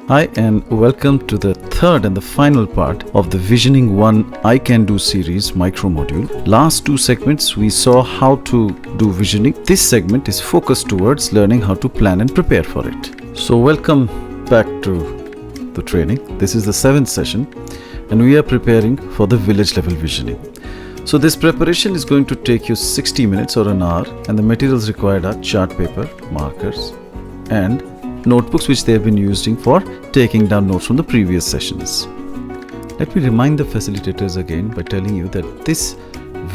Hi and welcome to the third and the final part of the Visioning 1 I Can Do series micro module. Last two segments we saw how to do visioning. This segment is focused towards learning how to plan and prepare for it. So welcome back to the training. This is the 7th session and we are preparing for the village level visioning. So this preparation is going to take you 60 minutes or an hour, and the materials required are chart paper, markers and notebooks which they have been using for taking down notes from the previous sessions. Let me remind the facilitators again by telling you that this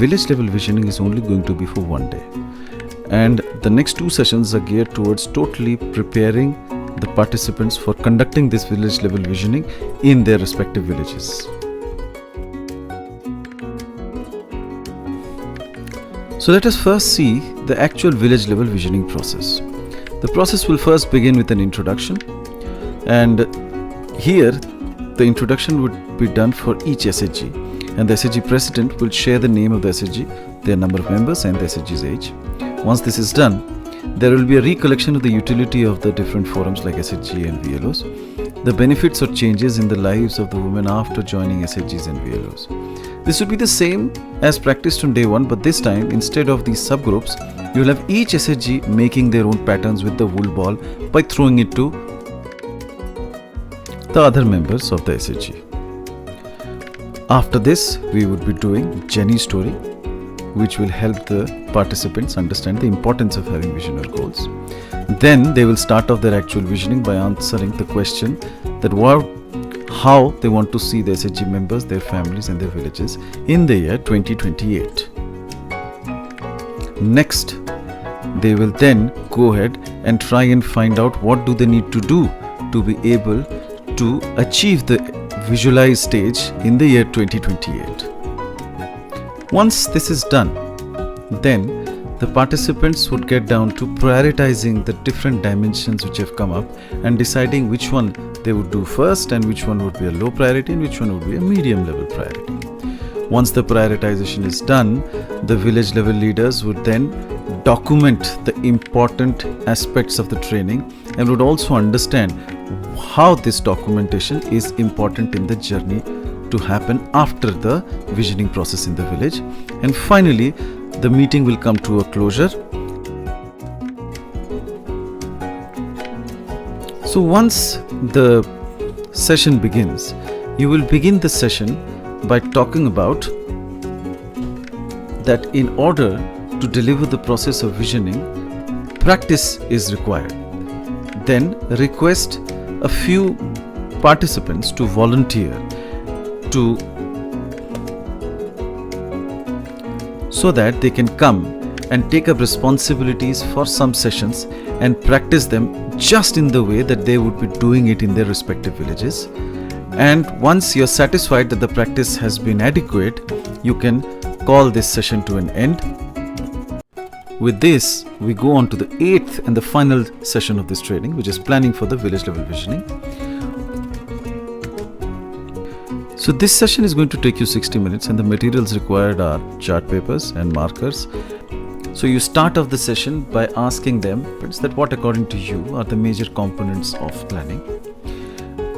village level visioning is only going to be for one day, and the next two sessions are geared towards totally preparing the participants for conducting this village level visioning in their respective villages. So let us first see the actual village level visioning process. The process will first begin with an introduction, and here the introduction would be done for each SHG, and the SHG president will share the name of the SHG, their number of members and the SHG's age. Once this is done, there will be a recollection of the utility of the different forums like SHG and VLOs, the benefits or changes in the lives of the women after joining SHGs and VLOs. This would be the same as practiced on day 1, but this time instead of these subgroups, you will have each SHG making their own patterns with the wool ball by throwing it to the other members of the SHG. After this, we would be doing Jenny's story, which will help the participants understand the importance of having vision or goals. Then they will start off their actual visioning by answering the question that how they want to see the SHG members, their families and their villages in the year 2028. Next, they will then go ahead and try and find out what do they need to do to be able to achieve the visualized stage in the year 2028. Once this is done, then the participants would get down to prioritizing the different dimensions which have come up and deciding which one they would do first and which one would be a low priority and which one would be a medium level priority. Once the prioritization is done, the village level leaders would then document the important aspects of the training and would also understand how this documentation is important in the journey to happen after the visioning process in the village. And finally, the meeting will come to a closure. So once the session begins, you will begin the session by talking about that in order to deliver the process of visioning, practice is required. Then request a few participants to volunteer so that they can come and take up responsibilities for some sessions and practice them just in the way that they would be doing it in their respective villages. And once you're satisfied that the practice has been adequate, you can call this session to an end. With this, we go on to the 8th and the final session of this training, which is planning for the village level visioning. So this session is going to take you 60 minutes and the materials required are chart papers and markers. So you start off the session by asking them that what according to you are the major components of planning.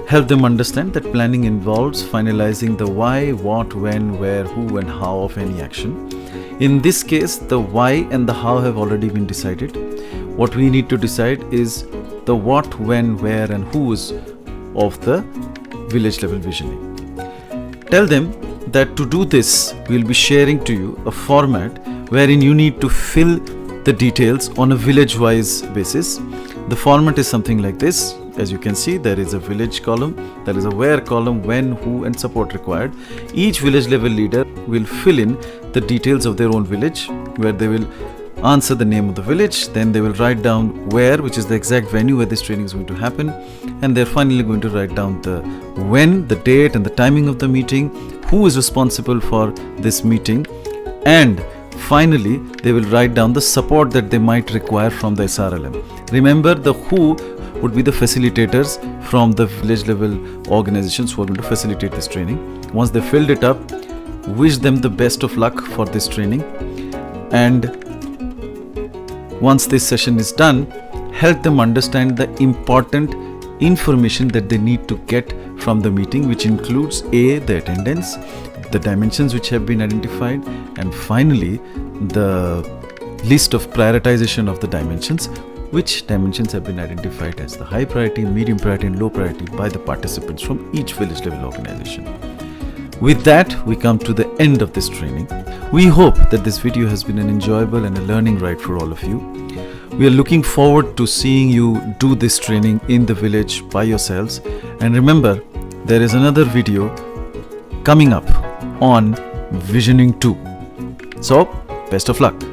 Help them understand that planning involves finalizing the why, what, when, where, who and how of any action. In this case, the why and the how have already been decided. What we need to decide is the what, when, where and who's of the village level visioning. Tell them that to do this, we'll be sharing to you a format wherein you need to fill the details on a village-wise basis. The format is something like this. As you can see, there is a village column, there is a where column, when, who and support required. Each village level leader will fill in the details of their own village, where they will answer the name of the village, then they will write down where, which is the exact venue where this training is going to happen, and they're finally going to write down the when, the date and the timing of the meeting, who is responsible for this meeting, and finally they will write down the support that they might require from the SRLM. Remember, the who would be the facilitators from the village level organizations who are going to facilitate this training. Once they filled it up, wish them the best of luck for this training, and once this session is done, help them understand the important information that they need to get from the meeting, which includes A, the attendance, the dimensions which have been identified, and finally the list of prioritization of the dimensions, which dimensions have been identified as the high priority, medium priority and low priority by the participants from each village level organization. With that, we come to the end of this training. We hope that this video has been an enjoyable and a learning ride for all of you. We are looking forward to seeing you do this training in the village by yourselves. And remember, there is another video coming up on Visioning 2. So, best of luck.